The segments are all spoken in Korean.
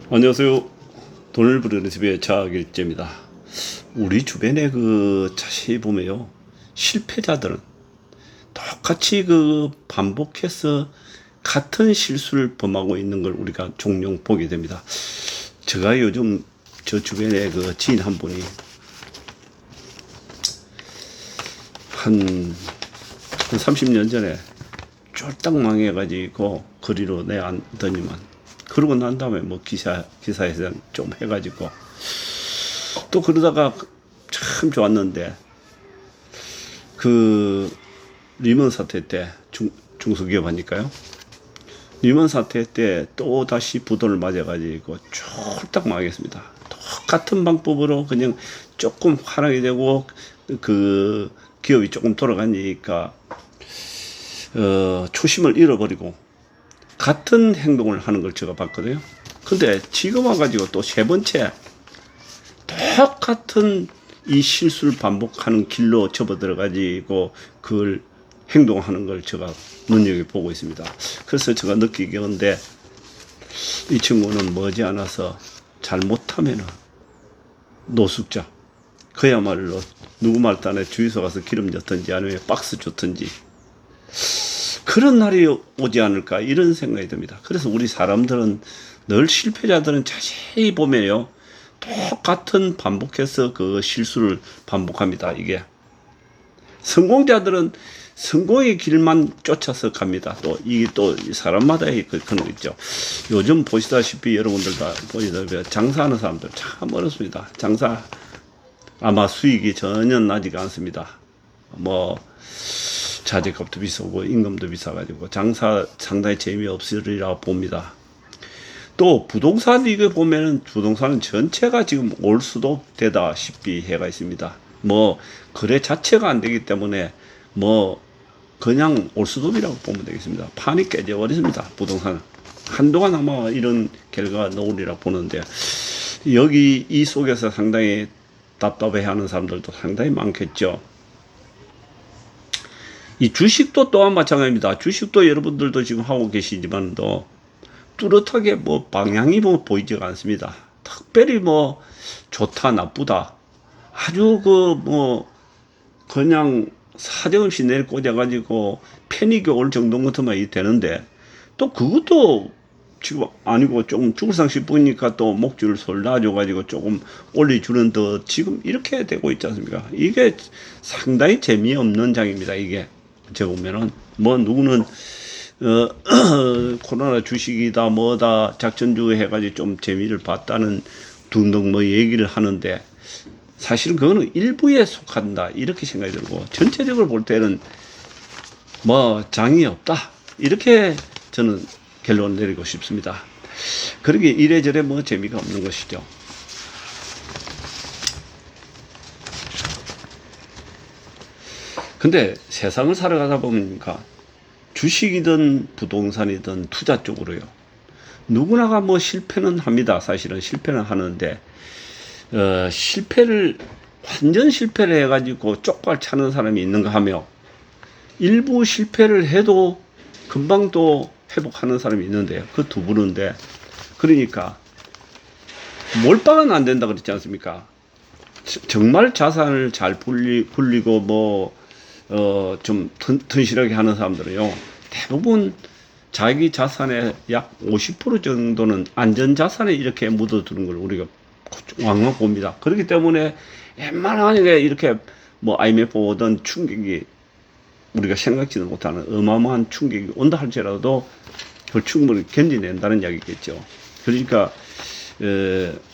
안녕하세요. 돈을 부르는 집의 자길재입니다. 우리 주변에 자세히 보면요, 실패자들은 똑같이 반복해서 같은 실수를 범하고 있는 걸 우리가 종종 보게 됩니다. 제가 요즘 저 주변에 지인 한 분이 한 30년 전에 쫄딱 망해가지고 거리로 내앉더니만, 그러고 난 다음에 뭐 기사에서 좀 해가지고 또 그러다가 참 좋았는데, 리먼 사태 때 중소기업 하니까요. 리먼 사태 때 또 다시 부도를 맞아가지고 쫄딱 망하겠습니다. 똑같은 방법으로 그냥 조금 하락이 되고 기업이 조금 돌아가니까 초심을 잃어버리고 같은 행동을 하는 걸 제가 봤거든요. 근데 지금 와가지고 또 세 번째 똑같은 이 실수를 반복하는 길로 접어들어가지고 그걸 행동하는 걸 제가 눈여겨보고 있습니다. 그래서 제가 느끼기는데, 이 친구는 머지않아서 잘못하면은 노숙자, 그야말로 누구 말도 안 해 주유소 가서 기름 줬든지 아니면 박스 줬든지 그런 날이 오지 않을까, 이런 생각이 듭니다. 그래서 우리 사람들은 늘 실패자들은 자세히 보면요, 똑같은 반복해서 그 실수를 반복합니다. 이게 성공자들은 성공의 길만 쫓아서 갑니다. 또 이게 또 사람마다의 그런 거 있죠. 요즘 보시다시피 여러분들 다 보시다시피 장사하는 사람들 참 어렵습니다. 장사 아마 수익이 전혀 나지가 않습니다. 뭐 자재값도 비싸고 임금도 비싸가지고 장사 상당히 재미없으리라 봅니다. 또 부동산 이거 보면은 부동산은 전체가 지금 올 수도 되다시피 해가 있습니다. 뭐 거래 자체가 안 되기 때문에 뭐 그냥 올 수도이라고 보면 되겠습니다. 판이 깨져버렸습니다. 부동산은 한동안 아마 이런 결과가 나오리라 보는데, 여기 이 속에서 상당히 답답해하는 사람들도 상당히 많겠죠. 이 주식도 또한 마찬가지입니다. 주식도 여러분들도 지금 하고 계시지만도 뚜렷하게 뭐 방향이 뭐 보이지가 않습니다. 특별히 뭐 좋다 나쁘다 아주 그냥 사정없이 내일 꽂아가지고 패닉이 올 정도 같으면 되는데, 또 그것도 지금 아니고 조금 죽을상시 보니까 또 목줄을 솔라줘가지고 조금 올려주는 더 지금 이렇게 되고 있지 않습니까? 이게 상당히 재미없는 장입니다. 이게 제가 보면은 뭐 누구는 코로나 주식이다 뭐다 작전주 해가지고 좀 재미를 봤다는 등등 뭐 얘기를 하는데, 사실은 그거는 일부에 속한다 이렇게 생각이 들고, 전체적으로 볼 때는 뭐 장이 없다 이렇게 저는 결론을 내리고 싶습니다. 그러게 이래저래 뭐 재미가 없는 것이죠. 근데 세상을 살아가다 보니까 주식이든 부동산이든 투자 쪽으로요, 누구나가 뭐 실패는 합니다. 사실은 실패는 하는데, 완전 실패를 해가지고 쪽발 차는 사람이 있는가 하며, 일부 실패를 해도 금방 또 회복하는 사람이 있는데요. 그 두 분인데, 그러니까 몰빵은 안 된다 그랬지 않습니까? 정말 자산을 잘 불리고 좀 튼실하게 하는 사람들은요, 대부분 자기 자산의 약 50% 정도는 안전자산에 이렇게 묻어두는 걸 우리가 왕왕 봅니다. 그렇기 때문에 웬만하게 이렇게 뭐 IMF 오던 충격이 우리가 생각지도 못하는 어마어마한 충격이 온다 할지라도 그걸 충분히 견디낸다는 이야기겠죠. 그러니까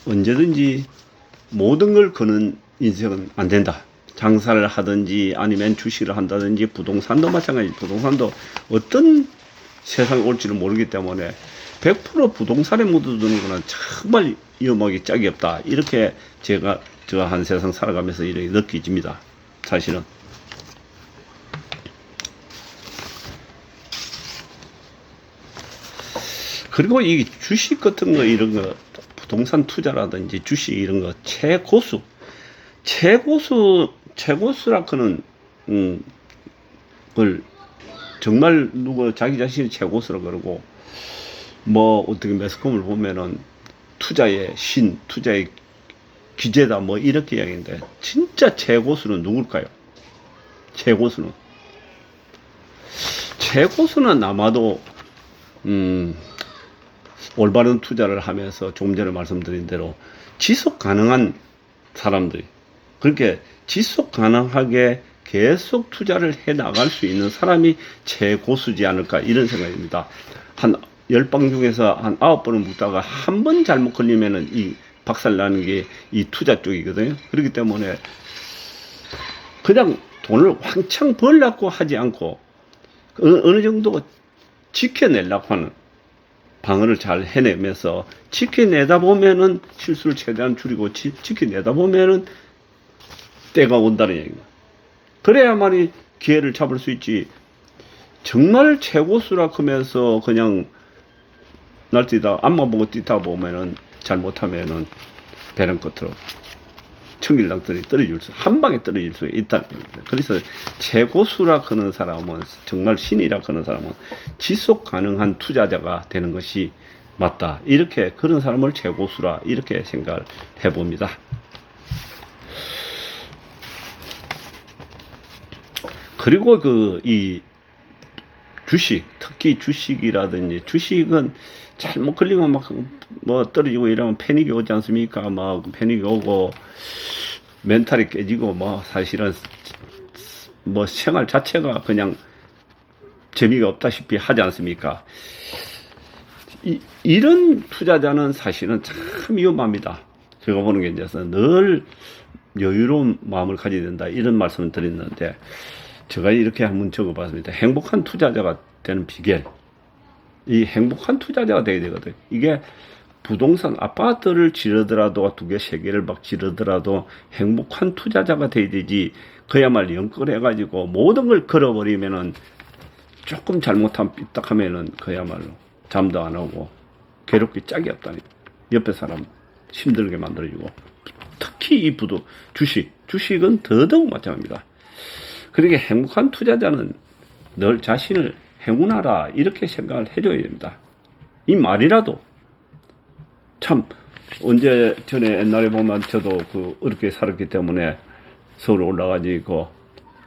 언제든지 모든 걸 거는 인생은 안 된다. 장사를 하든지 아니면 주식을 한다든지 부동산도 마찬가지. 부동산도 어떤 세상이 올지를 모르기 때문에 100% 부동산에 묻어두는 거는 정말 위험하기 짝이 없다. 이렇게 제가 한 세상 살아가면서 이렇게 느껴집니다. 사실은. 그리고 이 주식 같은 거 이런 거 부동산 투자라든지 주식 이런 거 최고수라 그는 걸 정말 누구 자기 자신이 최고수라 그러고, 뭐 어떻게 매스컴을 보면은 투자의 신, 투자의 기재다 뭐 이렇게 이야기했는데 진짜 최고수는 누굴까요? 최고수는 아마도 올바른 투자를 하면서 조금 전에 말씀드린 대로 지속 가능한 사람들이, 그렇게 지속 가능하게 계속 투자를 해 나갈 수 있는 사람이 최고수지 않을까 이런 생각입니다. 한 10방 중에서 한 9번을 묵다가 한 번 잘못 걸리면은 이 박살나는 게 이 투자 쪽이거든요. 그렇기 때문에 그냥 돈을 왕창 벌려고 하지 않고 어느 정도 지켜내려고 하는 방어를 잘 해내면서 지켜내다 보면은 실수를 최대한 줄이고 지켜내다 보면은 때가 온다는 얘기입니다. 그래야만이 기회를 잡을 수 있지. 정말 최고수라 하면서 그냥 날뛰다 앞만 보고 뛰다 보면은 잘못하면은 배는 끝으로 청길당들이 한 방에 떨어질 수 있다는 겁니다. 그래서 최고수라 하는 사람은, 정말 신이라 하는 사람은 지속 가능한 투자자가 되는 것이 맞다. 이렇게, 그런 사람을 최고수라 이렇게 생각을 해봅니다. 그리고 이 주식, 특히 주식이라든지, 주식은 잘못 걸리면 막 뭐 떨어지고 이러면 패닉이 오지 않습니까? 막 패닉이 오고 멘탈이 깨지고 뭐 사실은 뭐 생활 자체가 그냥 재미가 없다시피 하지 않습니까? 이런 투자자는 사실은 참 위험합니다. 제가 보는 게 이제 늘 여유로운 마음을 가져야 된다 이런 말씀을 드렸는데, 제가 이렇게 한번 적어봤습니다. 행복한 투자자가 되는 비결. 이 행복한 투자자가 되어야 되거든요. 이게 부동산 아파트를 지르더라도 2개, 3개를 막 지르더라도 행복한 투자자가 돼야 되지, 그야말로 연끌해가지고 모든 걸 걸어버리면은, 조금 잘못하면 삐딱하면은 그야말로 잠도 안 오고 괴롭기 짝이 없다니. 옆에 사람 힘들게 만들어주고, 특히 이 주식은 더더욱 마찬가지입니다. 그러니까 행복한 투자자는 늘 자신을 행운하라 이렇게 생각을 해줘야 됩니다. 이 말이라도 참, 언제 전에 옛날에 보면 저도 어렵게 살았기 때문에 서울 올라가지고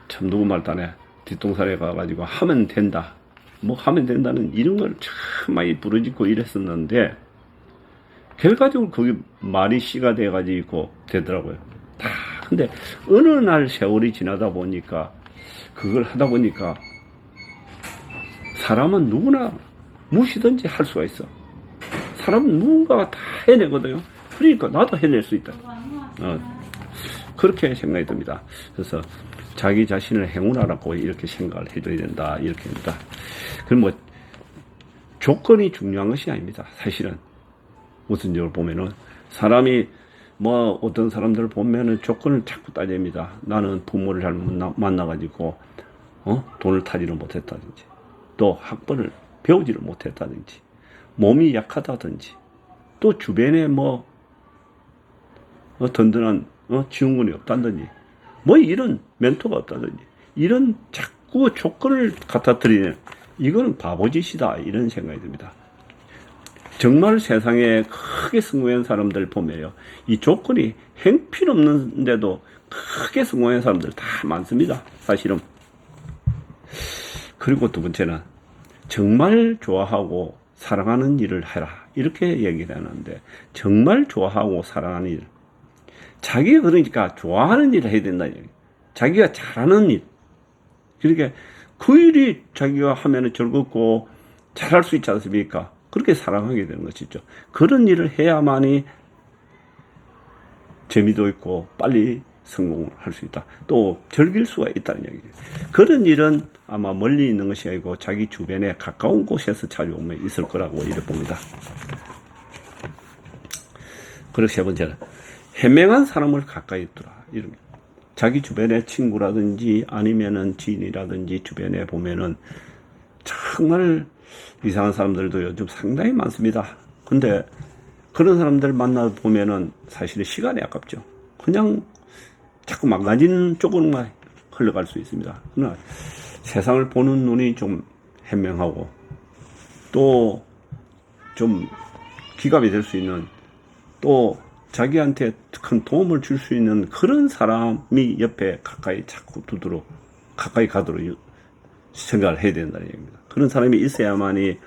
참 누구 말도 안 해. 뒷동산에 가가지고 하면 된다. 뭐 하면 된다는 이런 걸 참 많이 부르짖고 이랬었는데, 결과적으로 그게 말이 씨가 돼가지고 되더라고요. 근데 어느 날 세월이 지나다 보니까, 그걸 하다 보니까 사람은 누구나 무엇이든지 할 수가 있어. 사람은 누군가가 다 해내거든요. 그러니까 나도 해낼 수 있다. 그렇게 생각이 듭니다. 그래서 자기 자신을 행운하라고 이렇게 생각을 해줘야 된다. 이렇게 합니다. 그럼 뭐 조건이 중요한 것이 아닙니다. 사실은 무슨 적을 보면은 사람이 뭐 어떤 사람들 보면은 조건을 자꾸 따집니다. 나는 부모를 잘못 만나가지고 돈을 타지를 못했다든지, 또 학벌을 배우지를 못했다든지, 몸이 약하다든지, 또 주변에 뭐 든든한 지원군이 없다든지, 뭐 이런 멘토가 없다든지, 이런 자꾸 조건을 갖다 드리는, 이거는 바보짓이다 이런 생각이 듭니다. 정말 세상에 크게 성공한 사람들 보면요, 이 조건이 행필없는데도 크게 성공한 사람들 다 많습니다. 사실은. 그리고 두 번째는 정말 좋아하고 사랑하는 일을 해라 이렇게 얘기를 하는데, 정말 좋아하고 사랑하는 일, 자기가 그러니까 좋아하는 일을 해야 된다는 얘기예요. 자기가 잘하는 일, 그러니까 그 일이 자기가 하면 즐겁고 잘할 수 있지 않습니까? 그렇게 사랑하게 되는 것이죠. 그런 일을 해야만이 재미도 있고 빨리 성공을 할 수 있다. 또 즐길 수가 있다는 얘기죠. 그런 일은 아마 멀리 있는 것이 아니고 자기 주변에 가까운 곳에서 찾아오면 있을 거라고 이렇게 봅니다. 그리고 세 번째는 현명한 사람을 가까이 두라. 이런 자기 주변에 친구라든지 아니면은 지인이라든지 주변에 보면은 정말 이상한 사람들도 요즘 상당히 많습니다. 근데 그런 사람들 만나 보면은 사실은 시간이 아깝죠. 그냥 자꾸 망가진 쪽으로만 흘러갈 수 있습니다. 그러나 세상을 보는 눈이 좀 현명하고 또 좀 기갑이 될 수 있는 또 자기한테 큰 도움을 줄 수 있는 그런 사람이 옆에 가까이 자꾸 두도록 가까이 가도록 생각을 해야 된다는 얘기입니다. 그런 사람이 있어야만이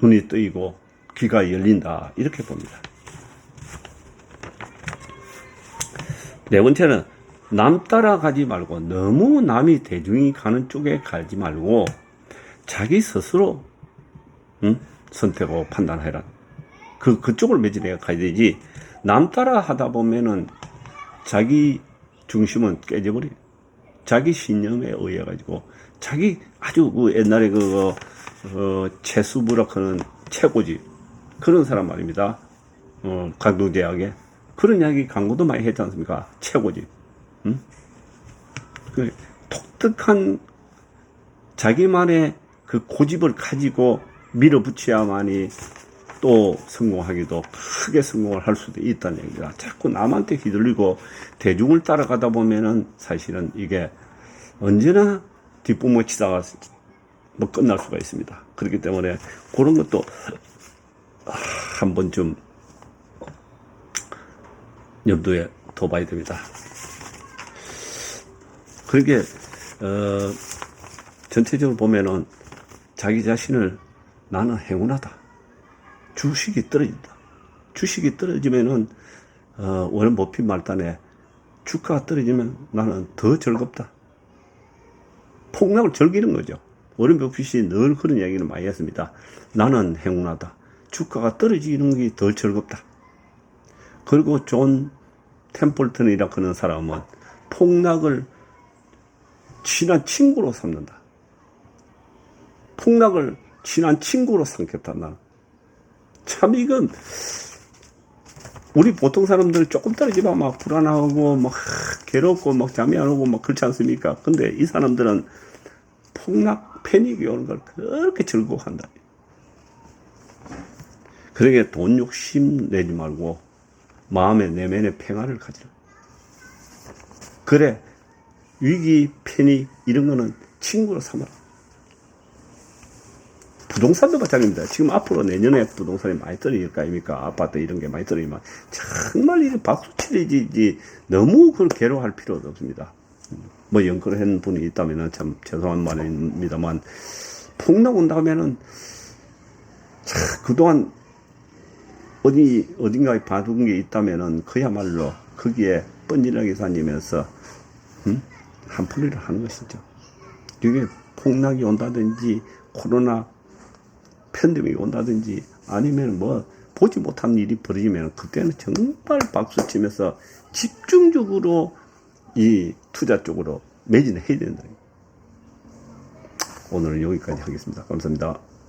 눈이 뜨이고 귀가 열린다 이렇게 봅니다. 네 번째는 남 따라가지 말고 너무 남이 대중이 가는 쪽에 가지 말고 자기 스스로 선택하고 판단해라. 그쪽을 매진해 가야 되지. 남 따라 하다 보면은 자기 중심은 깨져버려. 자기 신념에 의해 가지고 자기 아주 그 옛날에 채수부락하는 최고지 그런 사람 말입니다. 강동대학에 그런 이야기 광고도 많이 했지 않습니까? 최고지. 그 독특한 자기만의 그 고집을 가지고 밀어붙여야만이 또 성공하기도 크게 성공을 할 수도 있다는 얘기입니다. 자꾸 남한테 휘둘리고 대중을 따라가다 보면은 사실은 이게 언제나 뒷부모 치다가 뭐 끝날 수가 있습니다. 그렇기 때문에 그런 것도 한 번쯤 염두에 둬봐야 됩니다. 그렇게 전체적으로 보면은 자기 자신을 나는 행운하다. 주식이 떨어진다. 주식이 떨어지면은 워런 버핏 말단에 주가가 떨어지면 나는 더 즐겁다. 폭락을 즐기는 거죠. 워런 버핏이 늘 그런 이야기를 많이 했습니다. 나는 행운하다. 주가가 떨어지는 게 더 즐겁다. 그리고 존 템플턴이라 그런 사람은 폭락을 친한 친구로 삼는다. 폭락을 친한 친구로 삼겠다. 나는. 참 이건 우리 보통 사람들 조금 떨어지면 막 불안하고 막 괴롭고 막 잠이 안 오고 막 그렇지 않습니까? 근데 이 사람들은 폭락 패닉이 오는 걸 그렇게 즐거워한다. 그러게 돈 욕심 내지 말고 마음의 내면의 평화를 가지라. 그래 위기 패닉 이런 거는 친구로 삼아라. 부동산도 마찬가지입니다. 지금 앞으로 내년에 부동산이 많이 떨어질 거 아닙니까? 아파트 이런 게 많이 떨어지면 정말 이게 박수치리지 너무 그걸 괴로워할 필요도 없습니다. 뭐 연끌한 분이 있다면 참 죄송한 말입니다만 폭락 온다면은 그동안 어딘가에 봐둔 게 있다면은 그야말로 거기에 뻔질나게 다니면서 한풀이를 하는 것이죠. 이게 폭락이 온다든지 코로나 팬데믹이 온다든지 아니면 뭐 보지 못한 일이 벌어지면 그때는 정말 박수치면서 집중적으로 이 투자 쪽으로 매진해야 된다. 오늘은 여기까지 하겠습니다. 감사합니다.